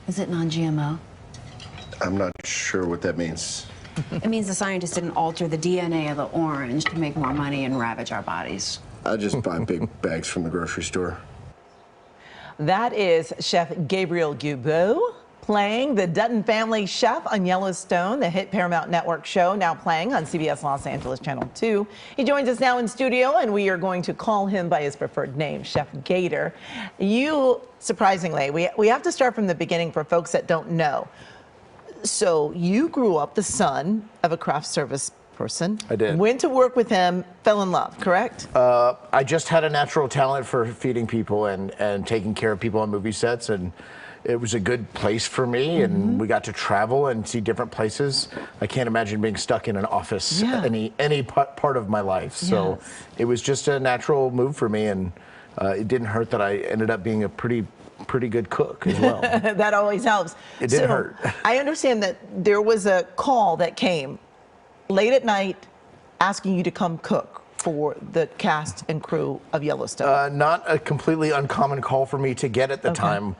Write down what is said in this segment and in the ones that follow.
Is it non-GMO? I'm not sure what that means. It means the scientists didn't alter the DNA of the orange to make more money and ravage our bodies. I just buy big bags from the grocery store. That is Chef Gabriel Gubeau playing the Dutton Family Chef on Yellowstone, the hit Paramount Network show, now playing on CBS Los Angeles Channel 2. He joins us now in studio, and we are going to call him by his preferred name, Chef Gator. You, surprisingly, we have to start from the beginning for folks that don't know. So you grew up the son of a craft service person. I did. Went to work with him, fell in love, correct? I just had a natural talent for feeding people and taking care of people on movie sets, and it was a good place for me, and we got to travel and see different places. I can't imagine being stuck in an office any part of my life. So it was just a natural move for me, and it didn't hurt that I ended up being a pretty good cook as well. That always helps. It didn't hurt. I understand that there was a call that came late at night asking you to come cook for the cast and crew of Yellowstone. Not a completely uncommon call for me to get at the time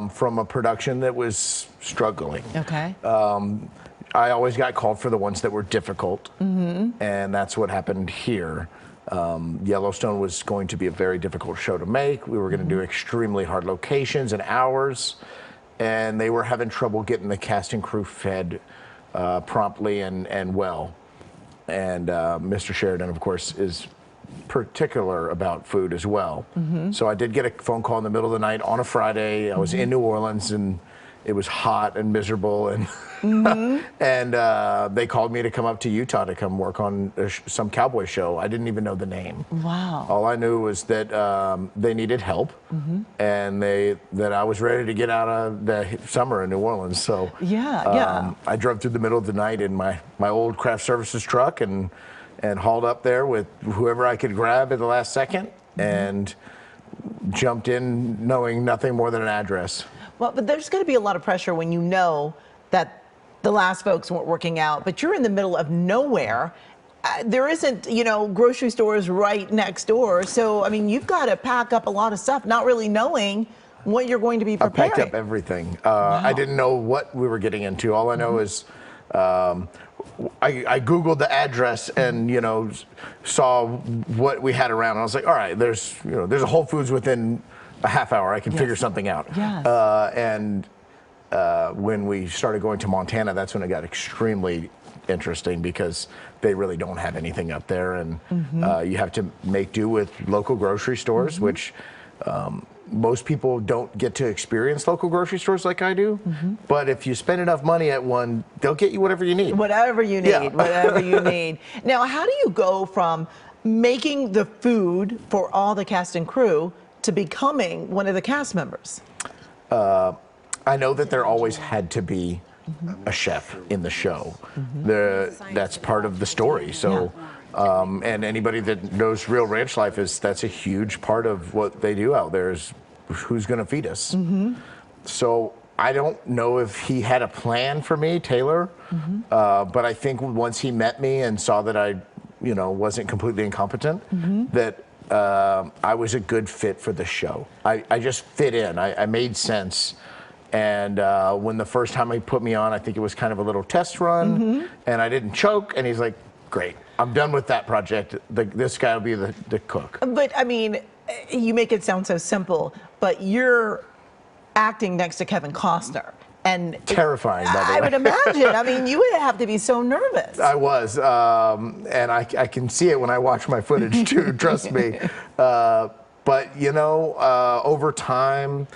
from a production that was struggling. Okay. I always got called for the ones that were difficult, and that's what happened here. Yellowstone was going to be a very difficult show to make. We were going to do extremely hard locations and hours, and they were having trouble getting the cast and crew fed promptly and well. And Mr. Sheridan, of course, is particular about food as well. So I did get a phone call in the middle of the night on a Friday. I was in New Orleans, and it was hot and miserable, and and they called me to come up to Utah to come work on some cowboy show. I didn't even know the name. Wow. All I knew was that they needed help, and that I was ready to get out of the summer in New Orleans. So I drove through the middle of the night in my old craft services truck and hauled up there with whoever I could grab at the last second, and jumped in knowing nothing more than an address. Well, but there's going to be a lot of pressure when you know that the last folks weren't working out, but you're in the middle of nowhere. There isn't, grocery stores right next door. So, I mean, you've got to pack up a lot of stuff, not really knowing what you're going to be preparing. I packed up everything. I didn't know what we were getting into. All I know is I Googled the address and, saw what we had around. And I was like, all right, there's a Whole Foods within a half hour. I can figure something out. And when we started going to Montana, that's when it got extremely interesting, because they really don't have anything up there, and you have to make do with local grocery stores, which most people don't get to experience local grocery stores like I do. But if you spend enough money at one, they'll get you whatever you need. Whatever you need, whatever you need. Now, how do you go from making the food for all the cast and crew to becoming one of the cast members? I know that there always had to be a chef in the show. That's part of the story. So, and anybody that knows real ranch life, that's a huge part of what they do out there, is who's going to feed us. So I don't know if he had a plan for me, Taylor, but I think once he met me and saw that I, wasn't completely incompetent, that I was a good fit for the show. I just fit in. I made sense. And when the first time he put me on, I think it was kind of a little test run, and I didn't choke. And he's like, great, I'm done with that project. This guy will be the cook. But I mean, you make it sound so simple, but you're acting next to Kevin Costner. And terrifying, by the way. I would imagine. I mean, you would have to be so nervous. I was, and I can see it when I watch my footage too. Trust me. But over time,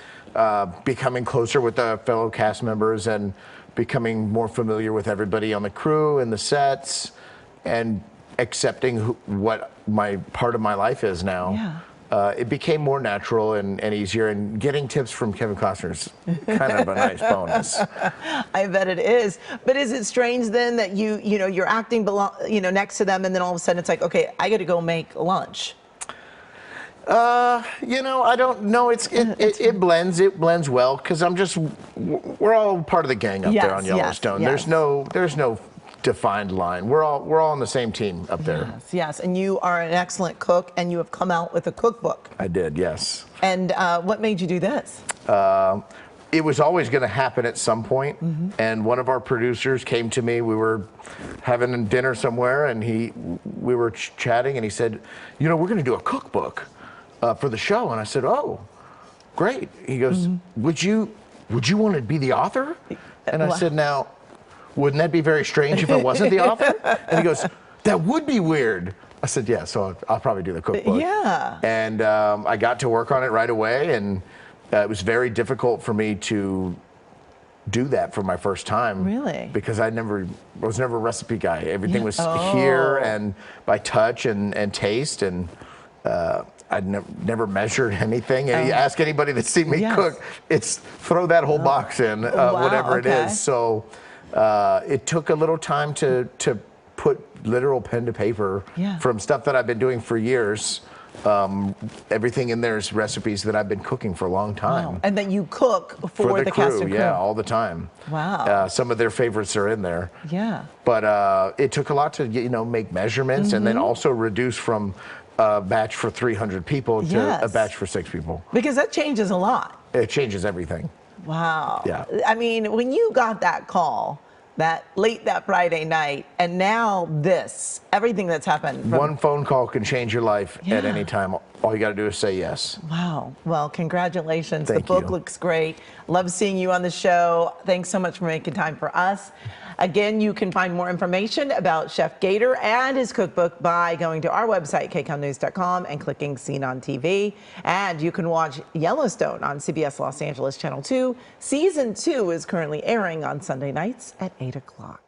becoming closer with the fellow cast members and becoming more familiar with everybody on the crew and the sets, and accepting what my part of my life is now. It became more natural and easier, and getting tips from Kevin Costner is kind of a nice bonus. I bet it is. But is it strange then that you're acting next to them, and then all of a sudden it's like, okay, I got to go make lunch? I don't know. It blends well, because we're all part of the gang up there on Yellowstone. There's no defined line. We're all on the same team up there. Yes, and you are an excellent cook, and you have come out with a cookbook. I did, yes. And what made you do this? it was always going to happen at some point. And one of our producers came to me. We were having dinner somewhere, and we were chatting, and he said, "You know, we're going to do a cookbook for the show." And I said, "Oh, great." He goes, "Would you want to be the author?" And I said, "Now, wouldn't that be very strange if I wasn't the author?" And he goes, "That would be weird." I said, "Yeah, so I'll probably do the cookbook." Yeah. And I got to work on it right away, and it was very difficult for me to do that for my first time. Really? Because I was never a recipe guy. Everything was here and by touch and taste, and I'd never measured anything. And you ask anybody that's seen me cook, it's throw that whole box in, whatever it is. So it took a little time to put literal pen to paper from stuff that I've been doing for years. Everything in there is recipes that I've been cooking for a long time. Wow. And that you cook for the cast and crew. Yeah, all the time. Wow. Some of their favorites are in there. Yeah. But it took a lot to make measurements and then also reduce from a batch for 300 people to a batch for 6 people. Because that changes a lot. It changes everything. Wow. Yeah. I mean, when you got that call late that Friday night, and now everything that's happened. One phone call can change your life at any time. All you got to do is say yes. Wow. Well, congratulations. Thank the book you. looks great. Love seeing you on the show. Thanks so much for making time for us. Again, you can find more information about Chef Gator and his cookbook by going to our website, kcomnews.com, and clicking Seen on TV. And you can watch Yellowstone on CBS Los Angeles Channel 2. Season 2 is currently airing on Sunday nights at 8 o'clock.